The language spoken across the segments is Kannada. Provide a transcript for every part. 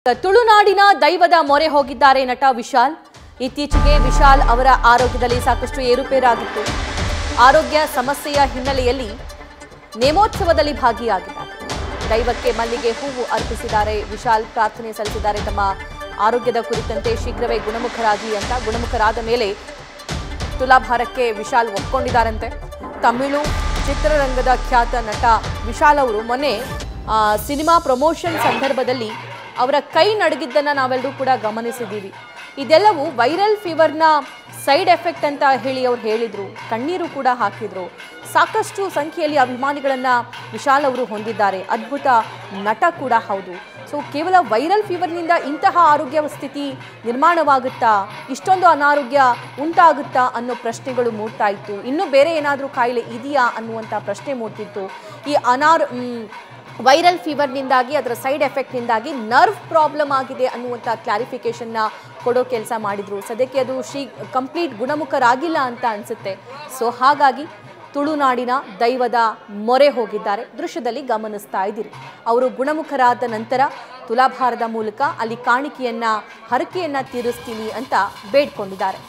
ತುಳುನಾಡಿನ ದೈವದ ಮೊರೆ ಹೋಗಿದ್ದಾರೆ ನಟ ವಿಶಾಲ್. ಇತ್ತೀಚೆಗೆ ವಿಶಾಲ್ ಅವರ ಆರೋಗ್ಯದಲ್ಲಿ ಸಾಕಷ್ಟು ಏರುಪೇರಾಗಿತ್ತು. ಆರೋಗ್ಯ ಸಮಸ್ಯೆಯ ಹಿನ್ನೆಲೆಯಲ್ಲಿ ನೇಮೋತ್ಸವದಲ್ಲಿ ಭಾಗಿಯಾಗಿದ್ದಾರೆ. ದೈವಕ್ಕೆ ಮಲ್ಲಿಗೆ ಹೂವು ಅರ್ಪಿಸಿದ್ದಾರೆ. ವಿಶಾಲ್ ಪ್ರಾರ್ಥನೆ ಸಲ್ಲಿಸಿದ್ದಾರೆ ತಮ್ಮ ಆರೋಗ್ಯದ ಕುರಿತಂತೆ ಶೀಘ್ರವೇ ಗುಣಮುಖರಾಗಿ ಅಂತ. ಗುಣಮುಖರಾದ ಮೇಲೆ ತುಲಾಭಾರಕ್ಕೆ ವಿಶಾಲ್ ಒಪ್ಕೊಂಡಿದ್ದಾರಂತೆ. ತಮಿಳು ಚಿತ್ರರಂಗದ ಖ್ಯಾತ ನಟ ವಿಶಾಲ್ ಅವರು ಮೊನ್ನೆ ಸಿನಿಮಾ ಪ್ರಮೋಷನ್ ಸಂದರ್ಭದಲ್ಲಿ ಅವರ ಕೈ ನಡುಗಿದ್ದನ್ನು ನಾವೆಲ್ಲರೂ ಕೂಡ ಗಮನಿಸಿದ್ದೀವಿ. ಇದೆಲ್ಲವೂ ವೈರಲ್ ಫೀವರ್ನ ಸೈಡ್ ಎಫೆಕ್ಟ್ ಅಂತ ಹೇಳಿ ಅವ್ರು ಹೇಳಿದರು. ಕಣ್ಣೀರು ಕೂಡ ಹಾಕಿದರು. ಸಾಕಷ್ಟು ಸಂಖ್ಯೆಯಲ್ಲಿ ಅಭಿಮಾನಿಗಳನ್ನು ವಿಶಾಲ್ ಅವರು ಹೊಂದಿದ್ದಾರೆ. ಅದ್ಭುತ ನಟ ಕೂಡ ಹೌದು. ಸೊ ಕೇವಲ ವೈರಲ್ ಫೀವರ್ನಿಂದ ಇಂತಹ ಆರೋಗ್ಯ ಸ್ಥಿತಿ ನಿರ್ಮಾಣವಾಗುತ್ತಾ, ಇಷ್ಟೊಂದು ಅನಾರೋಗ್ಯ ಉಂಟಾಗುತ್ತಾ ಅನ್ನೋ ಪ್ರಶ್ನೆಗಳು ಮೂಡ್ತಾ ಇತ್ತು. ಇನ್ನೂ ಬೇರೆ ಏನಾದರೂ ಕಾಯಿಲೆ ಇದೆಯಾ ಅನ್ನುವಂಥ ಪ್ರಶ್ನೆ ಮೂಡ್ತಿತ್ತು. ಈ ವೈರಲ್ ಫೀವರ್ನಿಂದಾಗಿ ಅದರ ಸೈಡ್ ಎಫೆಕ್ಟ್ನಿಂದಾಗಿ ನರ್ವ್ ಪ್ರಾಬ್ಲಮ್ ಆಗಿದೆ ಅನ್ನುವಂಥ ಕ್ಲಾರಿಫಿಕೇಷನ್ನ ಕೊಡೋ ಕೆಲಸ ಮಾಡಿದರು. ಸದ್ಯಕ್ಕೆ ಅದು ಕಂಪ್ಲೀಟ್ ಗುಣಮುಖರಾಗಿಲ್ಲ ಅಂತ ಅನಿಸುತ್ತೆ. ಸೊ ಹಾಗಾಗಿ ತುಳುನಾಡಿನ ದೈವದ ಮೊರೆ ಹೋಗಿದ್ದಾರೆ. ದೃಶ್ಯದಲ್ಲಿ ಗಮನಿಸ್ತಾ ಇದ್ದೀರಿ. ಅವರು ಗುಣಮುಖರಾದ ನಂತರ ತುಲಾಭಾರದ ಮೂಲಕ ಅಲ್ಲಿ ಕಾಣಿಕೆಯನ್ನು ಹರಕೆಯನ್ನು ತೀರಿಸ್ತೀನಿ ಅಂತ ಬೇಡ್ಕೊಂಡಿದ್ದಾರೆ.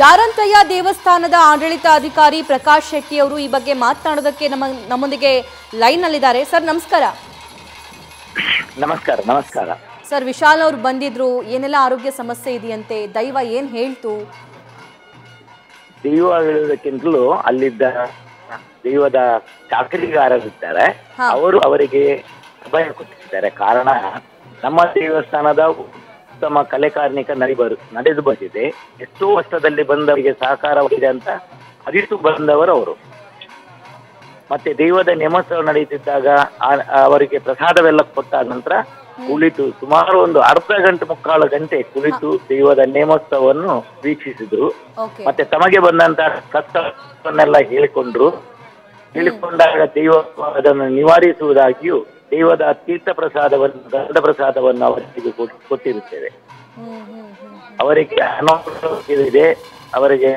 ಜಾರಂತಯ್ಯ ದೇವಸ್ಥಾನದ ಆಡಳಿತಾಧಿಕಾರಿ ಪ್ರಕಾಶ್ ಶೆಟ್ಟಿ ಅವರು ಈ ಬಗ್ಗೆ ಮಾತನಾಡೋದಕ್ಕೆ ನಮ್ಮೊಂದಿಗೆ ಲೈನ್ ನಲ್ಲಿದ್ದಾರೆ. ಸರ್ ನಮಸ್ಕಾರ. ನಮಸ್ಕಾರ. ನಮಸ್ಕಾರ ಸರ್, ವಿಶಾಲ್ ಅವರು ಬಂದಿದ್ರು. ಏನೆಲ್ಲ ಆರೋಗ್ಯ ಸಮಸ್ಯೆ ಇದೆಯಂತೆ? ದೈವ ಏನ್ ಹೇಳ್ತು? ದೈವ ಹೇಳುವುದಕ್ಕಿಂತಲೂ ಅಲ್ಲಿದ್ದ ದೈವದ ಚಾಕರಿಗಾರರಿದ್ದಾರೆ, ಅವರು ಅವರಿಗೆ ಅಭಯ ಕೊಟ್ಟಿದ್ದಾರೆ. ಕಾರಣ ನಮ್ಮ ದೇವಸ್ಥಾನದ ಉತ್ತಮ ಕಲೆ ಕಾರ್ಮಿಕ ನಡೆದು ಬಂದಿದೆ. ಎಷ್ಟೋ ವರ್ಷದಲ್ಲಿ ಬಂದವರಿಗೆ ಸಹಕಾರವಾಗಿದೆ ಅಂತ ಅರಿತು ಬಂದವರು ಅವರು. ಮತ್ತೆ ದೈವದ ನೇಮೋತ್ಸವ ನಡೆಯುತ್ತಿದ್ದಾಗ ಅವರಿಗೆ ಪ್ರಸಾದವೆಲ್ಲ ಕೊಟ್ಟ ನಂತರ ಕುಳಿತು ಸುಮಾರು ಒಂದು ಅರ್ಧ ಗಂಟೆ ಮುಕ್ಕಾಲು ಗಂಟೆ ಕುಳಿತು ದೈವದ ನೇಮೋತ್ಸವವನ್ನು ವೀಕ್ಷಿಸಿದ್ರು. ಮತ್ತೆ ತಮಗೆ ಬಂದಂತಹ ಕಷ್ಟವನ್ನೆಲ್ಲ ಹೇಳಿಕೊಂಡಾಗ ದೈವ ಅದನ್ನು ನಿವಾರಿಸುವುದಾಗಿಯೂ ದೈವದ ತೀರ್ಥ ಪ್ರಸಾದವನ್ನು ದಂಡ ಪ್ರಸಾದವನ್ನು ಅವರಿಗೆ ಕೊಟ್ಟಿರುತ್ತೇವೆ. ಅವರಿಗೆ ಅನಾರೋಗ್ಯ ಇದೆ, ಅವರಿಗೆ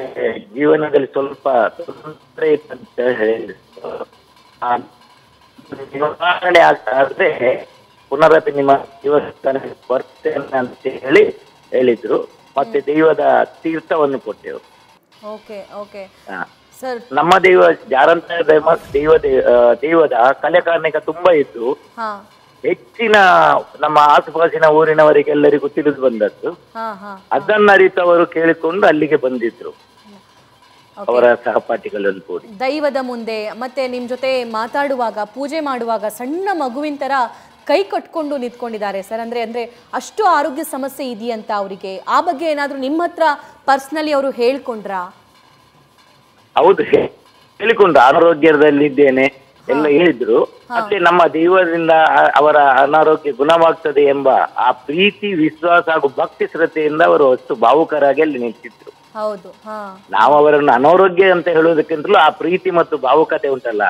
ಜೀವನದಲ್ಲಿ ಸ್ವಲ್ಪ ತೊಂದರೆ ಇತ್ತಂತ ಹೇಳಿ ನಿವಾರಣೆ ಆದ್ರೆ ಪುನರಪಿ ನಿಮ್ಮ ದೇವಸ್ಥಾನಕ್ಕೆ ಬರ್ತೇನೆ ಅಂತ ಹೇಳಿದ್ರು. ಮತ್ತೆ ದೈವದ ತೀರ್ಥವನ್ನು ಕೊಟ್ಟೆವು. ನಮ್ಮ ದೈವ ಜಾರಂತ ದೈವದ ಕಲೆ ಕಾರ್ಮಿಕ ತುಂಬಾ ಇದ್ದು ಹೆಚ್ಚಿನ ನಮ್ಮ ಆಸುಪಾಸಿನ ಊರಿನವರಿಗೆಲ್ಲರಿಗೂ ತಿಳಿದು ಬಂದದ್ದು. ಅದನ್ನರಿತವರು ಕೇಳಿಕೊಂಡು ಅಲ್ಲಿಗೆ ಬಂದಿದ್ರು ಅವರ ಸಹಪಾಠಿಗಳನ್ನು ಕೂಡಿ. ದೈವದ ಮುಂದೆ ಮತ್ತೆ ನಿಮ್ ಜೊತೆ ಮಾತಾಡುವಾಗ, ಪೂಜೆ ಮಾಡುವಾಗ ಸಣ್ಣ ಮಗುವಿನ ತರ ಕೈ ಕಟ್ಕೊಂಡು ನಿಂತ್ಕೊಂಡಿದ್ದಾರೆ ಸರ್. ಅಂದ್ರೆ ಅಷ್ಟು ಆರೋಗ್ಯ ಸಮಸ್ಯೆ ಇದೆಯಂತ ಅವರಿಗೆ. ಆ ಬಗ್ಗೆ ಏನಾದ್ರು ನಿಮ್ಮ ಹತ್ರ ಪರ್ಸನಲಿ ಅವರು ಹೇಳ್ಕೊಂಡ್ರಾ? ಹೌದು, ಹೇಳಿಕೊಂಡು ಅನಾರೋಗ್ಯದಲ್ಲಿದ್ದೇನೆ ಎಲ್ಲ ಹೇಳಿದ್ರು. ಮತ್ತೆ ನಮ್ಮ ದೈವದಿಂದ ಅವರ ಅನಾರೋಗ್ಯ ಗುಣವಾಗ್ತದೆ ಎಂಬ ಆ ಪ್ರೀತಿ, ವಿಶ್ವಾಸ ಹಾಗೂ ಭಕ್ತಿ ಶ್ರದ್ಧೆಯಿಂದ ಅವರು ಅಷ್ಟು ಭಾವುಕರಾಗಿ ಅಲ್ಲಿ ನಿಂತಿದ್ರು. ನಾವು ಅವರನ್ನು ಅನಾರೋಗ್ಯ ಅಂತ ಹೇಳುವುದಕ್ಕಿಂತಲೂ ಆ ಪ್ರೀತಿ ಮತ್ತು ಭಾವುಕತೆ ಉಂಟಲ್ಲ,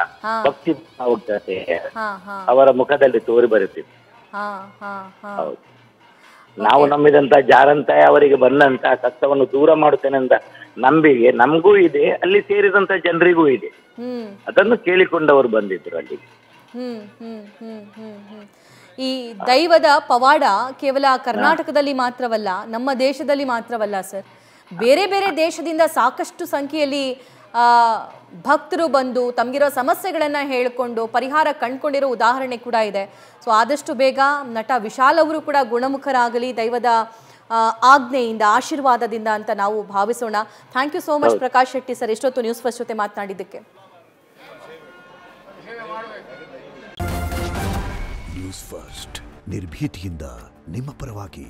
ಭಕ್ತಿ ಭಾವುಕತೆ ಅವರ ಮುಖದಲ್ಲಿ ತೋರಿ ಬರುತ್ತಿತ್ತು. ಹೌದು. ನಾವು ನಂಬಿದಂತ ಜಾರಂತ ಅವರಿಗೆ ಬಂದಂತ ಕಷ್ಟವನ್ನು ದೂರ ಮಾಡುತ್ತೇನೆ ಅಂತ ನಂಬಿಕೆ ನಮಗೂ ಇದೆ, ಅಲ್ಲಿ ಸೇರಿದಂತ ಜನರಿಗೂ ಇದೆ. ಅದನ್ನು ಕೇಳಿಕೊಂಡವರು ಬಂದಿದ್ರು ಅಲ್ಲಿಗೆ. ಈ ದೈವದ ಪವಾಡ ಕೇವಲ ಕರ್ನಾಟಕದಲ್ಲಿ ಮಾತ್ರವಲ್ಲ, ನಮ್ಮ ದೇಶದಲ್ಲಿ ಮಾತ್ರವಲ್ಲ ಸರ್, ಬೇರೆ ಬೇರೆ ದೇಶದಿಂದ ಸಾಕಷ್ಟು ಸಂಖ್ಯೆಯಲ್ಲಿ ಭಕ್ತರು ಬಂದು ತಮಗಿರೋ ಸಮಸ್ಯೆಗಳನ್ನು ಹೇಳಿಕೊಂಡು ಪರಿಹಾರ ಕಂಡುಕೊಂಡಿರೋ ಉದಾಹರಣೆ ಕೂಡ ಇದೆ. ಸೊ ಆದಷ್ಟು ಬೇಗ ನಟ ವಿಶಾಲ್ ಅವರು ಕೂಡ ಗುಣಮುಖರಾಗಲಿ ದೈವದ ಆಜ್ಞೆಯಿಂದ, ಆಶೀರ್ವಾದದಿಂದ ಅಂತ ನಾವು ಭಾವಿಸೋಣ. Thank you so much Prakash Shetty sir, ಇಷ್ಟೊತ್ತು ನ್ಯೂಸ್ ಫಸ್ಟ್ ಜೊತೆ ಮಾತನಾಡಿದ್ದಕ್ಕೆ. ನ್ಯೂಸ್ ಫಸ್ಟ್ ನಿರ್ಭೀತಿಯಿಂದ ನಿಮ್ಮ ಪರವಾಗಿ.